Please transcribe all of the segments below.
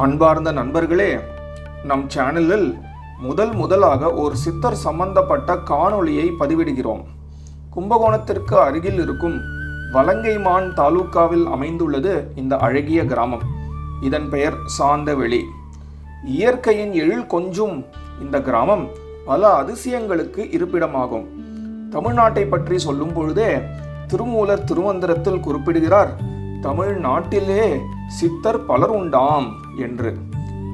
அன்பார்ந்த நண்பர்களே, நம் சேனலில் முதலாக ஒரு சித்தர் சம்பந்தப்பட்ட காணொளியை பதிவிடுகிறோம். கும்பகோணத்திற்கு அருகில் இருக்கும் வலங்கைமான் தாலுகாவில் அமைந்துள்ளது இந்த அழகிய கிராமம். இதன் பெயர் சாந்தவெளி. இயற்கையின் எழில் கொஞ்சும் இந்த கிராமம் பல அதிசயங்களுக்கு இருப்பிடமாகும். தமிழ்நாட்டை பற்றி சொல்லும் பொழுதே திருமூலர் திருமந்திரத்தில் குறிப்பிடுகிறார், தமிழ்நாட்டிலே சித்தர் பலர் உண்டாம் என்று.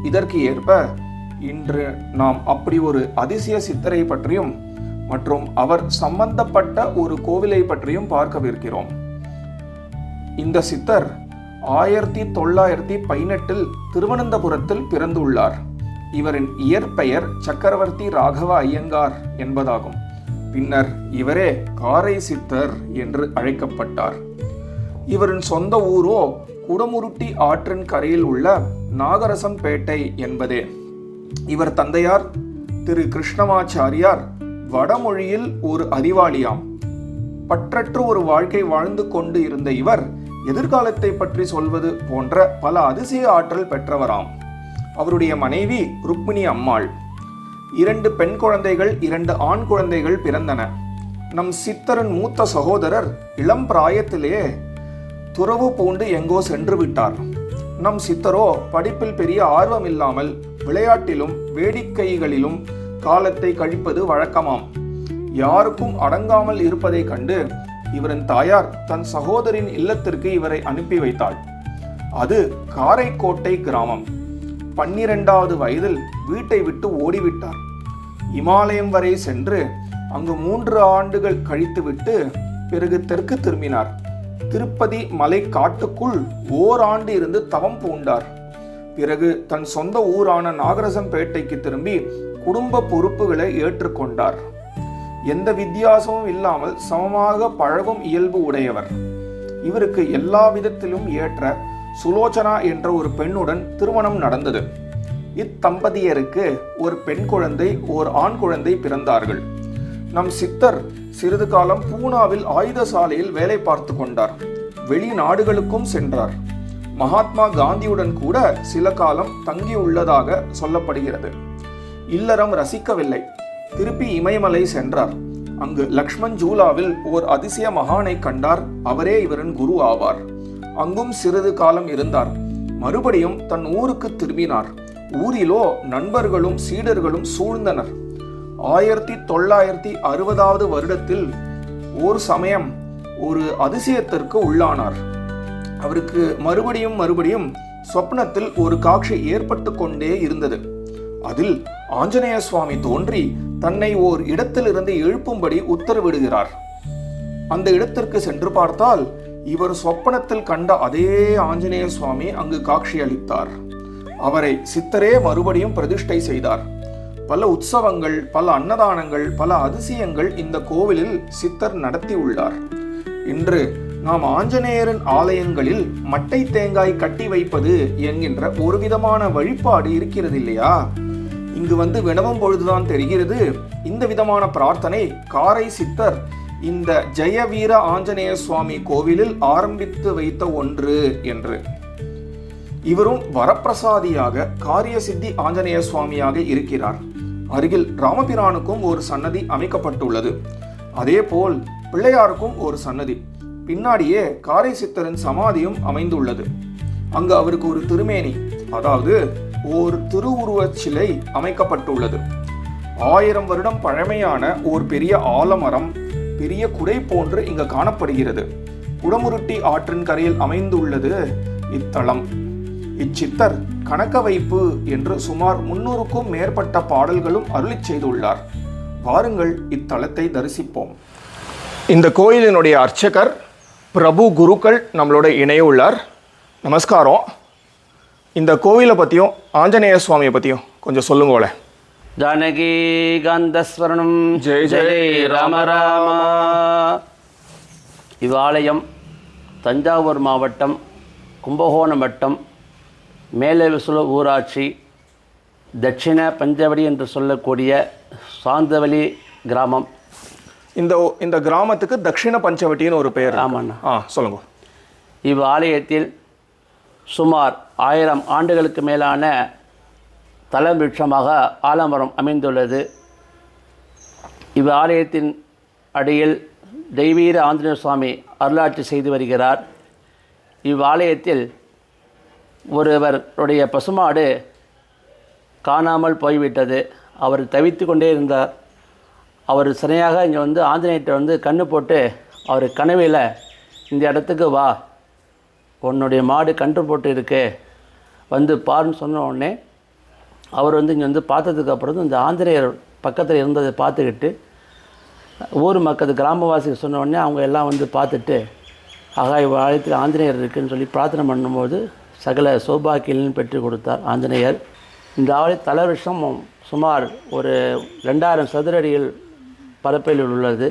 இதற்கு ஏற்ப இன்று நாம் அப்படி ஒரு அதிசய சித்தரை பற்றியும் மற்றும் அவர் சம்பந்தப்பட்ட ஒரு கோவிலை பற்றியும் பார்க்கவிருக்கிறோம். இந்த சித்தர் 1918 திருவனந்தபுரத்தில் பிறந்துள்ளார். இவரின் இயற்பெயர் சக்கரவர்த்தி ராகவ ஐயங்கார் என்பதாகும். பின்னர் இவரே காரை சித்தர் என்று அழைக்கப்பட்டார். இவரின் சொந்த ஊரோ குடமுருட்டி ஆற்றின் கரையில் உள்ள நாகரசம்பேட்டை என்பதே. இவர் தந்தையார் திரு கிருஷ்ணமாச்சாரியார் வடமொழியில் ஒரு அறிவாளியாம். பற்றற்ற ஒரு வாழ்க்கை வாழ்ந்து கொண்டு இருந்த இவர் எதிர்காலத்தை பற்றி சொல்வது போன்ற பல அதிசய ஆற்றல் பெற்றவராம். அவருடைய மனைவி ருக்மிணி அம்மாள். 2 பெண் குழந்தைகள், 2 ஆண் குழந்தைகள் பிறந்தன. நம் சித்தரின் மூத்த சகோதரர் இளம் பிராயத்திலே துறவு பூண்டு எங்கோ சென்று விட்டார். நம் சித்தரோ படிப்பில் பெரிய ஆர்வம் இல்லாமல் விளையாட்டிலும் வேடிக்கைகளிலும் காலத்தை கழிப்பது வழக்கமாம். யாருக்கும் அடங்காமல் இருப்பதை கண்டு இவரின் தாயார் தன் சகோதரின் இல்லத்திற்கு இவரை அனுப்பி வைத்தாள். அது காரைக்கோட்டை கிராமம். 12வது வயதில் வீட்டை விட்டு ஓடிவிட்டார். இமாலயம் வரை சென்று அங்கு 3 ஆண்டுகள் கழித்துவிட்டு பிறகு தெற்கு திரும்பினார். திருப்பதி மலை காட்டுக்குள் ஓராண்டு இருந்து தவம் பூண்டார். பிறகு தன் சொந்த ஊரான நாகரசம்பேட்டைக்கு திரும்பி குடும்ப பொறுப்புகளை ஏற்றுக்கொண்டார். எந்த வித்தியாசமும் இல்லாமல் சமமாக பழகும் இயல்பு உடையவர். இவருக்கு எல்லா விதத்திலும் ஏற்ற சுலோச்சனா என்ற ஒரு பெண்ணுடன் திருமணம் நடந்தது. இத்தம்பதியருக்கு ஒரு பெண் குழந்தை, ஒரு ஆண் குழந்தை பிறந்தார்கள். நம் சித்தர் சிறிது காலம் பூனாவில் ஆயுதசாலையில் வேலை பார்த்து கொண்டார். வெளிநாடுகளுக்கும் சென்றார். மகாத்மா காந்தியுடன் கூட சில காலம் தங்கியுள்ளதாக சொல்லப்படுகிறது. இல்லறம் ரசிக்கவில்லை. திருப்பி இமயமலை சென்றார். அங்கு லக்ஷ்மண் ஜூலாவில் ஓர் அதிசய மகானை கண்டார். அவரே இவரின் குரு ஆவார். அங்கும் சிறிது காலம் இருந்தார். மறுபடியும் தன் ஊருக்கு திரும்பினார். ஊரிலோ நண்பர்களும் சீடர்களும் சூழ்ந்தனர். 1960வது வருடத்தில் ஒரு சமயம் ஒரு அதிசயத்திற்கு உள்ளானார். அவருக்கு மறுபடியும் சொப்னத்தில் ஒரு காட்சி ஏற்பட்டு கொண்டே இருந்தது. அதில் ஆஞ்சநேய சுவாமி தோன்றி தன்னை ஓர் இடத்திலிருந்து எழுப்பும்படி உத்தரவிடுகிறார். அந்த இடத்திற்கு சென்று பார்த்தால் இவர் சொப்பனத்தில் கண்ட அதே ஆஞ்சநேய சுவாமி அங்கு காட்சியளித்தார். அவரை சித்தரே மறுபடியும் பிரதிஷ்டை செய்தார். பல உற்சவங்கள், பல அன்னதானங்கள், பல அதிசயங்கள் இந்த கோவிலில் சித்தர் நடத்தி உள்ளார். இன்று நாம் ஆஞ்சநேயரின் ஆலயங்களில் மட்டை தேங்காய் கட்டி வைப்பது என்கின்ற ஒரு விதமான வழிபாடு இருக்கிறது இல்லையா? இங்கு வந்து வினவும் பொழுதுதான் தெரிகிறது இந்த விதமான பிரார்த்தனை காரை சித்தர் இந்த ஜெயவீர ஆஞ்சநேய சுவாமி கோவிலில் ஆரம்பித்து வைத்த ஒன்று என்று. இவரும் வரப்பிரசாதியாக காரிய சித்தி ஆஞ்சநேய சுவாமியாக இருக்கிறார். அருகில் ராமபிரானுக்கும் ஒரு சன்னதி அமைக்கப்பட்டுள்ளது. அதே போல் பிள்ளையாருக்கும் ஒரு சன்னதி. பின்னாடியே காரை சித்தரின் சமாதியும் அமைந்துள்ளது. அங்கு அவருக்கு ஒரு திருமேனி, அதாவது ஒரு திருவுருவச் சிலை அமைக்கப்பட்டுள்ளது. 1000 வருடம் பழமையான ஒரு பெரிய ஆலமரம், பெரிய குடை போன்று இங்கு காணப்படுகிறது. குடமுருட்டி ஆற்றின் கரையில் அமைந்துள்ளது இத்தலம். இச்சித்தர் கணக்க வைப்பு என்று சுமார் 300க்கும் மேற்பட்ட பாடல்களும் அருளிச் செய்துள்ளார். வாருங்கள் இத்தலத்தை தரிசிப்போம். இந்த கோயிலினுடைய அர்ச்சகர் பிரபு குருக்கள் நம்மளோட இணைய உள்ளார். நமஸ்காரம். இந்த கோவிலை பற்றியும் ஆஞ்சநேய சுவாமியை பற்றியும் கொஞ்சம் சொல்லுங்களே. ஜானகி காந்தஸ்வரணம் ஜெய் ஜெய் ராம ராமா. இவ்வாலயம் தஞ்சாவூர் மாவட்டம் கும்பகோணம் வட்டம் மேலவிசுல ஊராட்சி தட்சிண பஞ்சவடி என்று சொல்லக்கூடிய சாந்தவெளி கிராமம். இந்த கிராமத்துக்கு தட்சிண பஞ்சவட்டின்னு ஒரு பெயர். ஆமாண்ணா. சொல்லுங்க. இவ்வாலயத்தில் சுமார் 1000 ஆண்டுகளுக்கு மேலான தலவிருட்சமாக ஆலமரம் அமைந்துள்ளது. இவ்வாலயத்தின் அடியில் தெய்வீர ஆஞ்சநேய சுவாமி அருளாட்சி செய்து வருகிறார். இவ்வாலயத்தில் ஒருவருடைய பசுமாடு காணாமல் போய்விட்டது. அவர் தவித்து கொண்டே இருந்தார். அவர் சினையாக இங்கே வந்து ஆஞ்சநேயர்கிட்ட கண்ணு போட்டு அவர் கனவில் இந்த இடத்துக்கு வா, உன்னுடைய மாடு கன்று போட்டு இருக்கு, பாருன்னு சொன்ன உடனே அவர் இங்கே பார்த்ததுக்கப்புறம் இந்த ஆஞ்சநேயர் பக்கத்தில் இருந்ததை பார்த்துக்கிட்டு ஊர் மக்கள் கிராமவாசிகள் சொன்ன உடனே அவங்க எல்லாம் பார்த்துட்டு ஆகா இவ்வாலயத்தில் ஆஞ்சநேயர் இருக்குதுன்னு சொல்லி பிரார்த்தனை பண்ணும்போது சகல சௌபாக்கியங்களும் பெற்று கொடுத்தார் ஆஞ்சநேயர். இந்த ஆலய தலவிருஷம் சுமார் ஒரு 2000 சதுர அடியில் பரப்பில் உள்ளது.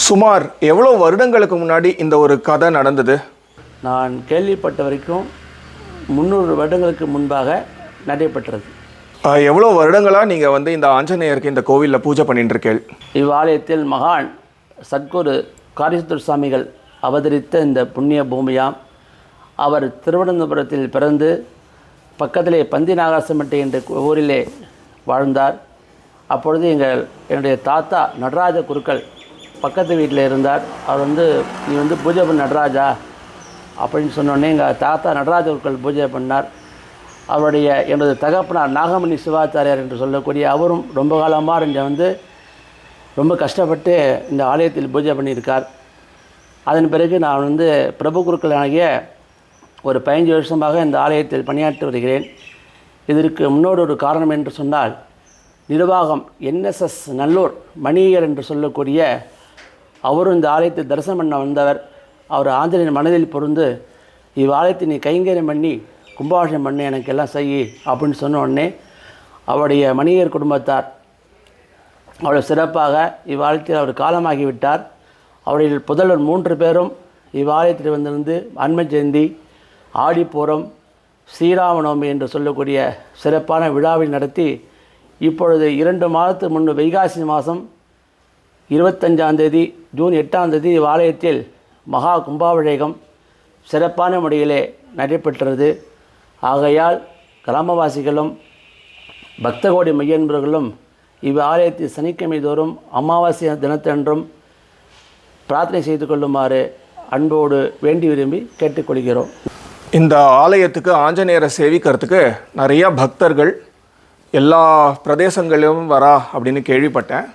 சுமார் எவ்வளோ வருடங்களுக்கு முன்னாடி இந்த ஒரு கதை நடந்தது? நான் கேள்விப்பட்ட வரைக்கும் 300 வருடங்களுக்கு முன்பாக நடைபெற்றது. எவ்வளோ வருடங்களாக நீங்கள் இந்த ஆஞ்சநேயருக்கு இந்த கோவிலில் பூஜை பண்ணிட்டு இருக்கேள்? இவ்வாலயத்தில் மகான் சத்குரு காரிசுத்தர் சுவாமிகள் அவதரித்த இந்த புண்ணிய பூமியாம். அவர் திருவனந்தபுரத்தில் பிறந்து பக்கத்திலே பந்திநாகாசமட்டை என்ற ஊரிலே வாழ்ந்தார். அப்பொழுது என்னுடைய தாத்தா நடராஜ குருக்கள் பக்கத்து வீட்டில் இருந்தார். அவர் நீ பூஜை பண்ண நடராஜா அப்படின்னு சொன்னோடனே எங்கள் தாத்தா நடராஜ குருக்கள் பூஜை பண்ணார். அவருடைய எனது தகப்பனார் நாகமணி சிவாச்சாரியார் என்று சொல்லக்கூடிய அவரும் ரொம்ப காலமாக இங்கே ரொம்ப கஷ்டப்பட்டு இந்த ஆலயத்தில் பூஜை பண்ணியிருக்கார். அதன் பிறகு நான் பிரபு குருக்கள் ஆகிய ஒரு 15 வருஷமாக இந்த ஆலயத்தில் பணியாற்றி வருகிறேன். இதற்கு முன்னோடு ஒரு காரணம் என்று சொன்னால், நிர்வாகம் NSS நல்லூர் மணியர் என்று சொல்லக்கூடிய அவரும் இந்த ஆலயத்தை தரிசனம் பண்ண வந்தவர். அவர் ஆஞ்சநேயர் மனதில் பொருந்து இவ்வாலயத்தை நீ கைங்கரியம் பண்ணி கும்பாபிஷேகம் பண்ணி எனக்கு எல்லாம் செய் அப்படின்னு சொன்ன உடனே அவருடைய மணியர் குடும்பத்தார் அவ்வளோ சிறப்பாக இவ்வாலயத்தில் அவர் காலமாகிவிட்டார். அவருடைய புதல்வர் 3 பேரும் இவ்வாலயத்தில் வந்திருந்து அன்ம ஜெயந்தி, ஆடிப்பூரம், ஸ்ரீராமநவமி என்று சொல்லக்கூடிய சிறப்பான விழாவை நடத்தி இப்பொழுது 2 மாதத்துக்கு முன்பு வைகாசி மாதம் 25ஆம் தேதி ஜூன் 8ஆம் தேதி இவ்வாலயத்தில் மகா கும்பாபிஷேகம் சிறப்பான முறையிலே நடைபெற்றது. ஆகையால் கிராமவாசிகளும் பக்தகோடி மையன்பர்களும் இவ்வாலயத்தில் சனிக்கிழமை தோறும் அமாவாசை தினத்தன்றும் பிரார்த்தனை செய்து கொள்ளுமாறு அன்போடு வேண்டி விரும்பி கேட்டுக்கொள்கிறோம். இந்த ஆலயத்துக்கு ஆஞ்சநேயரை சேவிக்கிறதுக்கு நிறைய பக்தர்கள் எல்லா பிரதேசங்களிலும் வரா அப்படின்னு கேள்விப்பட்டேன்.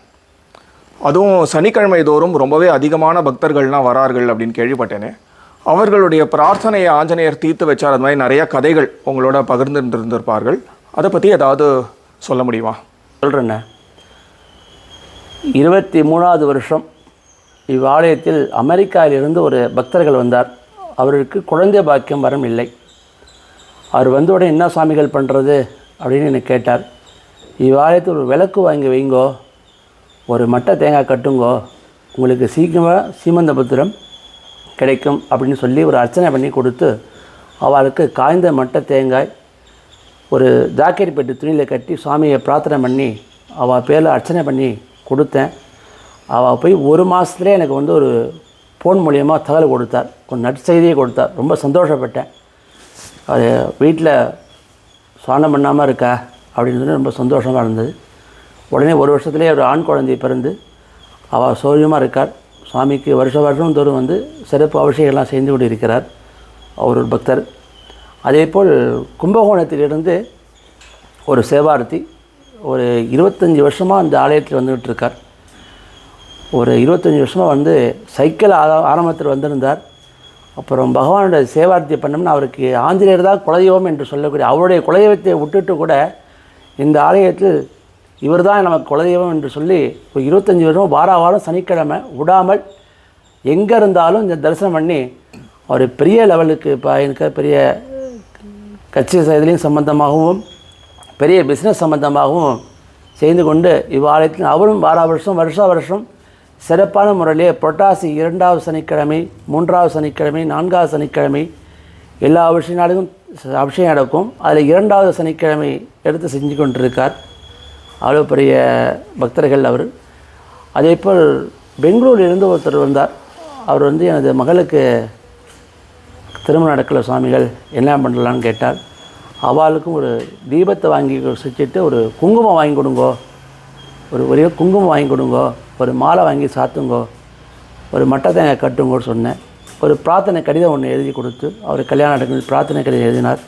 அதுவும் சனிக்கிழமை தோறும் ரொம்பவே அதிகமான பக்தர்கள்லாம் வரார்கள் அப்படின்னு கேள்விப்பட்டேனே. அவர்களுடைய பிரார்த்தனையை ஆஞ்சநேயர் தீர்த்து வச்சார். அது மாதிரி நிறையா கதைகள் உங்களோட பகிர்ந்துருந்திருப்பார்கள். அதை பற்றி ஏதாவது சொல்ல முடியுமா? சொல்கிறேண்ணே. 23ஆவது வருஷம் இவ்வாலயத்தில் அமெரிக்காவிலிருந்து ஒரு பக்தர்கள் வந்தார். அவருக்கு குழந்தை பாக்கியம் வரம் இல்லை. அவர் உடனே என்ன சாமிகள் பண்ணுறது அப்படின்னு என்னை கேட்டார். இவ்வாலயத்தில் ஒரு விளக்கு வாங்கி வைங்கோ, ஒரு மட்டை தேங்காய் கட்டுங்கோ, உங்களுக்கு சீக்கிரமாக சீமந்த பத்திரம் கிடைக்கும் அப்படின்னு சொல்லி ஒரு அர்ச்சனை பண்ணி கொடுத்து அவளுக்கு காய்ந்த மட்டை தேங்காய் ஒரு ஜாக்கெட் பெட்டி துணியில் கட்டி சுவாமியை பிரார்த்தனை பண்ணி அவள் பேரில் அர்ச்சனை பண்ணி கொடுத்தேன். அவள் போய் 1 மாதத்துலேயே எனக்கு ஒரு ஃபோன் மூலியமாக தகவல் கொடுத்தார், கொஞ்சம் நற்செய்தியை கொடுத்தார். ரொம்ப சந்தோஷப்பட்டேன். அது வீட்டில் சுவானம் பண்ணாமல் இருக்கா அப்படின்னு சொல்லி ரொம்ப சந்தோஷமாக இருந்தது. உடனே 1 வருஷத்துலேயே ஒரு ஆண் குழந்தை பிறந்து அவள் சௌரியமாக இருக்கார். சுவாமிக்கு வருஷம் தோறும் சிறப்பு அபிஷேகம்லாம் செய்து கொண்டு இருக்கிறார். அவர் ஒரு பக்தர். அதேபோல் கும்பகோணத்திலிருந்து ஒரு சேவார்த்தி ஒரு 25 வருஷமாக அந்த ஆலயத்தில் வந்துகிட்டு இருக்கார். ஒரு 25 வருஷமாக சைக்கிள் ஆரம்பத்தில் வந்திருந்தார். அப்புறம் பகவானுடைய சேவார்த்தி பண்ணோம்னா அவருக்கு ஆஞ்சநேயர் தான் குலதெய்வம் என்று சொல்லக்கூடிய அவருடைய குலதெய்வத்தை விட்டுட்டு கூட இந்த ஆலயத்தில் இவர் தான் நமக்கு குலதெய்வம் என்று சொல்லி ஒரு 25 வருஷம் வாரம் சனிக்கிழமை விடாமல் எங்கே இருந்தாலும் இந்த தரிசனம் பண்ணி அவர் பெரிய லெவலுக்கு இப்போ எனக்கு பெரிய கட்சி இதுலேயும் சம்பந்தமாகவும் பெரிய பிஸ்னஸ் சம்பந்தமாகவும் செய்து கொண்டு இவ்வாலயத்தில் அவரும் வருஷம் சிறப்பான முறையிலே புரட்டாசி 2வது சனிக்கிழமை, 3வது சனிக்கிழமை, 4வது சனிக்கிழமை எல்லா நாளுக்கும் அபிஷேகம் நடக்கும். அதில் 2வது சனிக்கிழமை எடுத்து செஞ்சு கொண்டிருக்கார். அவ்வளோ பெரிய பக்தர்கள் அவர். அதேபோல் பெங்களூரிலிருந்து ஒருத்தர் வந்தார். அவர் எனது மகளுக்கு திருமணம் நடக்கல சுவாமிகள் என்ன பண்ணலான்னு கேட்டால் அவளுக்கும் ஒரு தீபத்தை வாங்கி வச்சுட்டு ஒரு குங்குமம் வாங்கி கொடுங்கோ, ஒரே குங்குமம் வாங்கி கொடுங்கோ, ஒரு மாலை வாங்கி சாத்துங்கோ, ஒரு மட்டை தேங்காய் கட்டுங்கோன்னு சொன்னேன். ஒரு பிரார்த்தனை கடிதம் ஒன்று எழுதி கொடுத்து அவர் கல்யாணம் நடக்கும் பிரார்த்தனை கடிதம் எழுதினார்.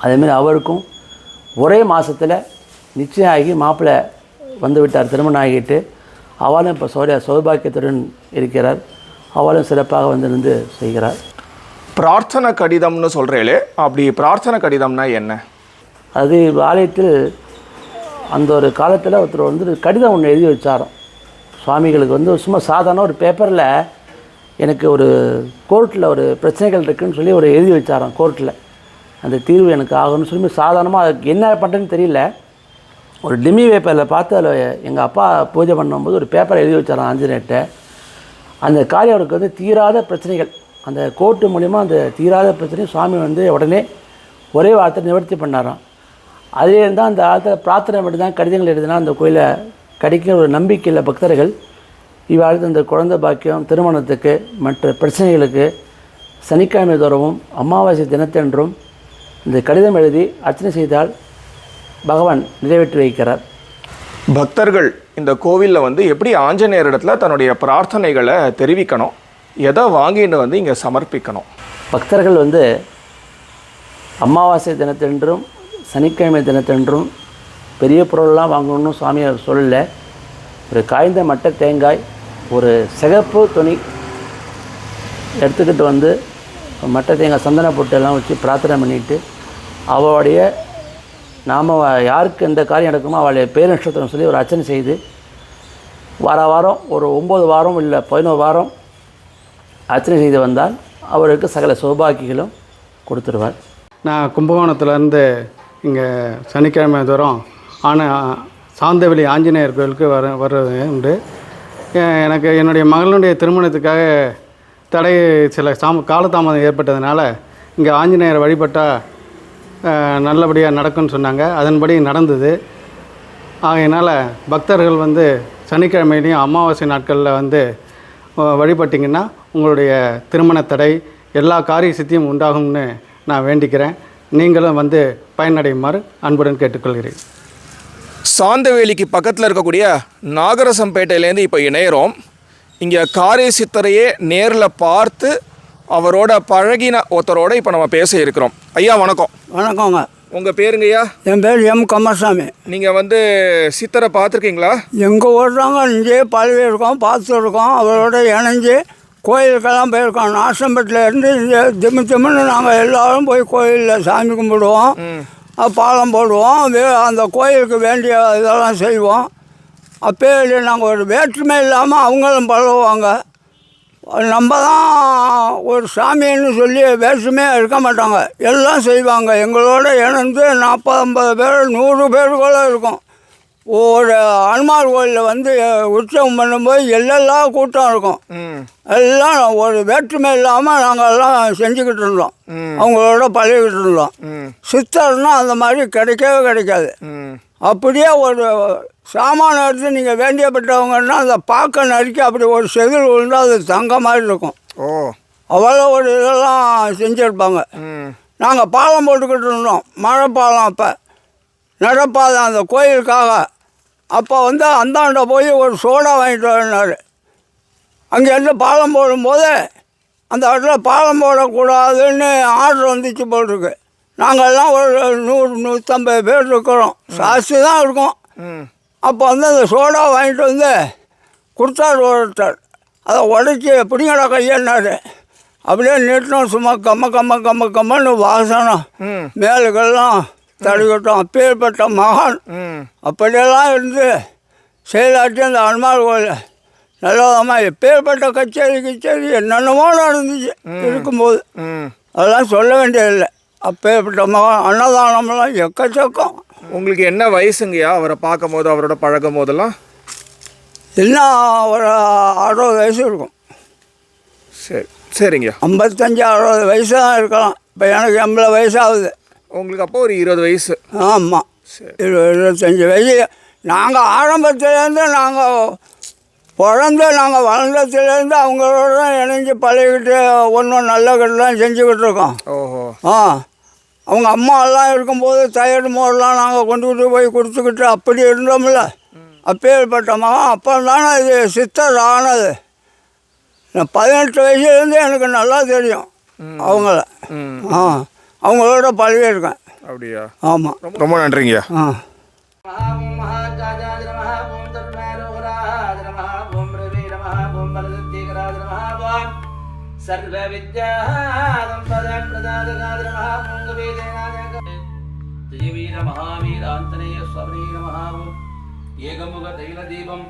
அதேமாரி அவருக்கும் ஒரே மாதத்தில் நிச்சயம் ஆகி மாப்பிள்ளை வந்து விட்டார். திருமணம் ஆகிட்டு அவளும் இப்போ சௌபாக்கியத்துடன் இருக்கிறார். அவளும் சிறப்பாக வந்து செய்கிறார். பிரார்த்தனை கடிதம்னு சொல்கிறீங்களே, அப்படி பிரார்த்தனை கடிதம்னா என்ன? அது ஆலயத்தில் அந்த ஒரு காலத்தில் ஒருத்தர் வந்து கடிதம் ஒன்று எழுதி வச்சாரோம் சுவாமிகளுக்கு. வந்து சும்மா சாதாரண ஒரு பேப்பரில் எனக்கு ஒரு கோர்ட்டில் ஒரு பிரச்சனைகள் இருக்குதுன்னு சொல்லி ஒரு எழுதி வச்சாரோம். கோர்ட்டில் அந்த தீர்வு எனக்கு ஆகணும்னு சொல்லி சாதாரணமாக அதுக்கு என்ன பண்ணுறதுன்னு தெரியல. ஒரு டிமி பேப்பரில் பார்த்து அதில் எங்கள் அப்பா பூஜை பண்ணும்போது ஒரு பேப்பரை எழுதி வச்சாராம் ஆஞ்சநேயர்கிட்ட. அந்த காரியம் அவருக்கு வந்து தீராத பிரச்சனைகள், அந்த கோர்ட்டு மூலிமா அந்த தீராத பிரச்சனையும் சுவாமி வந்து உடனே ஒரே வார்த்தை நிவர்த்தி பண்ணாராம். அதே இருந்தால் அந்த காலத்தில் பிரார்த்தனை மட்டும் தான் கடிதங்கள் எழுதினா அந்த கோயிலை கிடைக்கிற ஒரு நம்பிக்கையில் பக்தர்கள் இவ்வாழ்த்து இந்த குழந்தை பாக்கியம், திருமணத்துக்கு, மற்ற பிரச்சனைகளுக்கு சனிக்கிழமை தோறவும் அமாவாசை தினத்தன்றும் இந்த கடிதம் எழுதி அர்ச்சனை செய்தால் பகவான் நிறைவேற்றி வைக்கிறார். பக்தர்கள் இந்த கோவிலில் வந்து எப்படி ஆஞ்சநேயர் இடத்துல தன்னுடைய பிரார்த்தனைகளை தெரிவிக்கணும், எதை வாங்கிட்டு வந்து இங்கே சமர்ப்பிக்கணும்? பக்தர்கள் வந்து அமாவாசை தினத்தன்றும் சனிக்கிழமை தினத்தன்றும் பெரிய பொருள்லாம் வாங்கணும்னு சுவாமி சொல்லலை. ஒரு காய்ந்த மட்டை தேங்காய், ஒரு சிகப்பு துணி எடுத்துக்கிட்டு வந்து மட்டை தேங்காய் சந்தன பொட்டெல்லாம் வச்சு பிரார்த்தனை பண்ணிவிட்டு அவளுடைய நாம் யாருக்கு எந்த காரியம் நடக்குமோ அவளுடைய பேர் நட்சத்திரம் சொல்லி ஒரு அர்ச்சனை செய்து வாரம் ஒரு 9 வாரம் இல்லை 11 வாரம் அர்ச்சனை செய்து வந்தால் அவருக்கு சகல சௌபாக்கியங்களும் கொடுத்துருவார். நான் கும்பகோணத்துலேருந்து இங்கே சனிக்கிழமை தோறும் சாந்தவெளி ஆஞ்சநேயர் கோயிலுக்கு வர்றது உண்டு. எனக்கு என்னுடைய மகளுடைய திருமணத்துக்காக சில காலதாமதம் ஏற்பட்டதுனால இங்கே ஆஞ்சநேயர் வழிபட்டால் நல்லபடியாக நடக்கும்னு சொன்னாங்க. அதன்படி நடந்தது. ஆகையினால் பக்தர்கள் வந்து சனிக்கிழமையிலையும் அமாவாசை நாட்களில் வந்து வழிபட்டிங்கன்னா உங்களுடைய திருமண தடை எல்லா காரிய சித்தியும் உண்டாகும்னு நான் வேண்டிக்கிறேன். நீங்களும் வந்து பயனடையுமாறு அன்புடன் கேட்டுக்கொள்கிறேன். சாந்தவேலிக்கு பக்கத்தில் இருக்கக்கூடிய நாகரசம்பேட்டையிலேருந்து இப்போ இணையிறோம். இங்கே காரை சித்தரையே நேரில் பார்த்து அவரோட பழகின ஒருத்தரோட இப்போ நம்ம பேச இருக்கிறோம். ஐயா வணக்கம். வணக்கங்க. உங்கள் பேருங்க ஐயா? என் பேர் எம் கமர்சாமி. நீங்கள் வந்து சித்தரை பார்த்துருக்கீங்களா? எங்கள் ஓடுறாங்க இங்கே பழகி இருக்கோம், பார்த்துருக்கோம். அவரோட இணைஞ்சு கோயிலுக்கெல்லாம் போயிருக்கோம். நாசம்பட்டிலேருந்து இங்கே திம்முன்னு நாங்கள் எல்லோரும் போய் கோயிலில் சாமி கும்பிடுவோம், பாலம் போடுவோம், அந்த கோயிலுக்கு வேண்டிய இதெல்லாம் செய்வோம். அப்போ நாங்கள் ஒரு வேற்றுமை இல்லாமல் அவங்களும் பழகுவாங்க. நம்ம தான் ஒரு சாமின்னு சொல்லி வேற்றுமையாக இருக்க மாட்டாங்க, எல்லாம் செய்வாங்க. எங்களோட இணைந்து 40-50 பேர் 100 பேர் கூட இருக்கும். ஒரு அனுமார் கோயிலில் வந்து உற்சவம் பண்ணும்போது எல்லாம் கூட்டம் இருக்கும். எல்லாம் ஒரு வேற்றுமை இல்லாமல் நாங்கள் எல்லாம் செஞ்சுக்கிட்டு இருந்தோம், அவங்களோட பழகிக்கிட்டு இருந்தோம். சித்தர்னால் அந்த மாதிரி கிடைக்கவே கிடைக்காது. அப்படியே ஒரு சாமான எடுத்து நீங்கள் வேண்டியப்பட்டவங்கன்னா அந்த பாக்க நறுக்கி அப்படி ஒரு செதில் விழுந்தால் அது தங்க மாதிரி இருக்கும். அவ்வளோ ஒரு இதெல்லாம் செஞ்சுருப்பாங்க. நாங்கள் பாலம் போட்டுக்கிட்டு இருந்தோம், மழை பாலம். அப்போ நடப்பாதை அந்த கோயிலுக்காக. அப்போ வந்து அந்தாண்ட போய் ஒரு சோடா வாங்கிட்டு வரனார். அங்கேருந்து பாலம் போடும்போது அந்த இடத்துல பாலம் போடக்கூடாதுன்னு ஆர்டர் வந்துச்சு போட்டிருக்கு. நாங்கள்லாம் ஒரு 100-150 பேர் இருக்கிறோம், சாஸ்தி தான் இருக்கும். அப்போ வந்து அந்த சோடா வாங்கிட்டு வந்து கொடுத்தார் ஒருத்தர். அதை உடச்சி பிடிங்கடா கையன்னார். அப்படியே நீட்டினோம், சும்மா கம்மன்னு வாசனம் மேலுக்கெல்லாம் தடுக்கட்டும். அப்பேற்பட்ட மகான் அப்படியெல்லாம் இருந்து செயலாற்றி அந்த அனுமார் கோயில் நல்லதமாக எப்பேற்பட்ட கச்சேரி என்னென்னமோ நடந்துச்சு இருக்கும்போது. அதெல்லாம் சொல்ல வேண்டியதில்லை. அப்பேற்பட்ட மகான். அன்னதானம்லாம் எக்கச்சக்கம். உங்களுக்கு என்ன வயசுங்கய்யா அவரை பார்க்கும் போது, அவரோட பழகும் போதெல்லாம்? இன்னும் ஒரு 60 வயசு இருக்கும். சரிங்க. 55-60 வயசு தான் இருக்கலாம். இப்போ எனக்கு 80 வயசாகுது. உங்களுக்கு அப்போ ஒரு 20 வயசு? ஆமாம், 25 வயசு. நாங்கள் ஆரம்பத்துலேருந்து நாங்கள் பிறந்து நாங்கள் வளர்ந்ததுலேருந்து அவங்களோட இணைஞ்சு பழகிட்டு ஒன்றும் நல்ல கட்டெலாம் செஞ்சுக்கிட்டு இருக்கோம். ஓஹோ. அவங்க அம்மா எல்லாம் இருக்கும்போது தயிர் மோரெலாம் நாங்கள் கொண்டுக்கிட்டு போய் கொடுத்துக்கிட்டு அப்படி இருந்தோம்ல. அப்பேற்பட்ட மகன் அப்போ தானே இது சித்தர் ஆனது. நான் 18 வயசுலேருந்து எனக்கு நல்லா தெரியும் அவங்கள. அவங்களோட பழகியிருக்கேன். அப்படியா? ஆமாம். ரொம்ப நன்றிங்கய்யா. சர்வ வித்யா வீர மகாவீர ஆந்தனேய ஸ்வரீர மகாவும் ஏகமுக தைல தீபம்